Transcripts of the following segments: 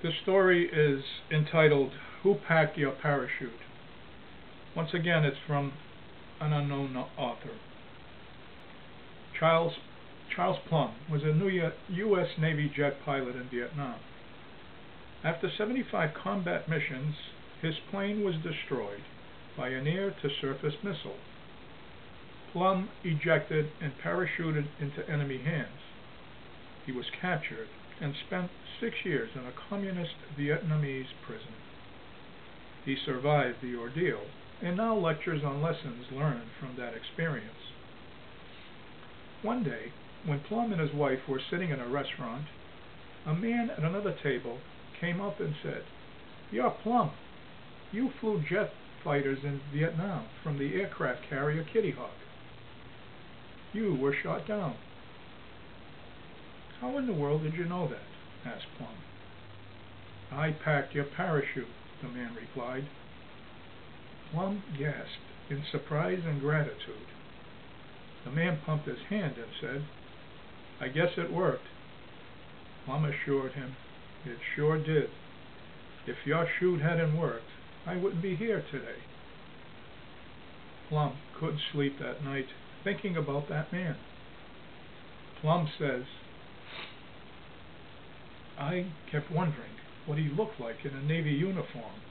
This story is entitled, Who Packed Your Parachute? Once again, it's from an unknown author. Charles Plum was a new U.S. Navy jet pilot in Vietnam. After 75 combat missions, his plane was destroyed by an air-to-surface missile. Plum ejected and parachuted into enemy hands. He was captured and spent 6 years in a communist Vietnamese prison. He survived the ordeal and now lectures on lessons learned from that experience. One day, when Plum and his wife were sitting in a restaurant, a man at another table came up and said, "You're Plum. You flew jet fighters in Vietnam from the aircraft carrier Kitty Hawk. You were shot down." "How in the world did you know that?" asked Plum. "I packed your parachute," the man replied. Plum gasped in surprise and gratitude. The man pumped his hand and said, "I guess it worked." Plum assured him, "It sure did. If your chute hadn't worked, I wouldn't be here today." Plum couldn't sleep that night thinking about that man. Plum says, "I kept wondering what he looked like in a Navy uniform,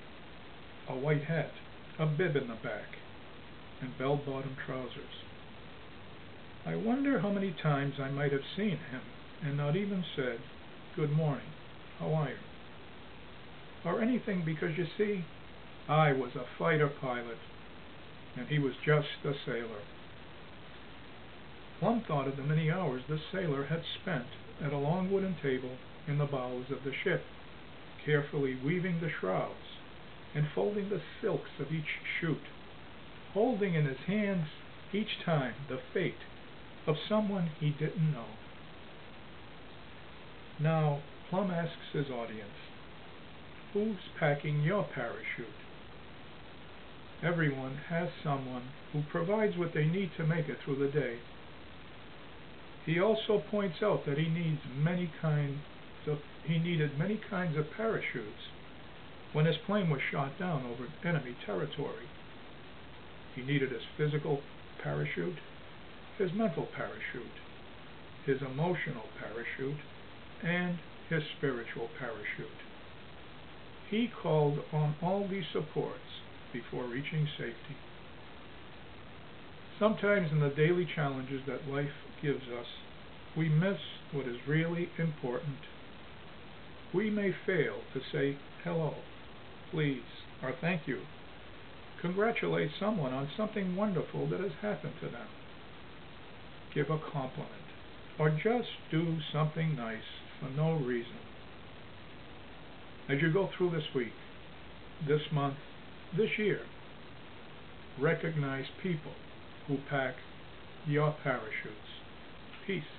a white hat, a bib in the back, and bell-bottom trousers. I wonder how many times I might have seen him and not even said, 'Good morning, how are you?' Or anything, because you see, I was a fighter pilot and he was just a sailor." Plum thought of the many hours this sailor had spent at a long wooden table in the bows of the ship, carefully weaving the shrouds and folding the silks of each chute, holding in his hands each time the fate of someone he didn't know. Now, Plum asks his audience, who's packing your parachute? Everyone has someone who provides what they need to make it through the day. He also points out that he needed many kinds of parachutes when his plane was shot down over enemy territory. He needed his physical parachute, his mental parachute, his emotional parachute, and his spiritual parachute. He called on all these supports before reaching safety. Sometimes in the daily challenges that life gives us, we miss what is really important. We may fail to say hello, please, or thank you. Congratulate someone on something wonderful that has happened to them. Give a compliment, or just do something nice for no reason. As you go through this week, this month, this year, recognize people who pack your parachutes. Peace.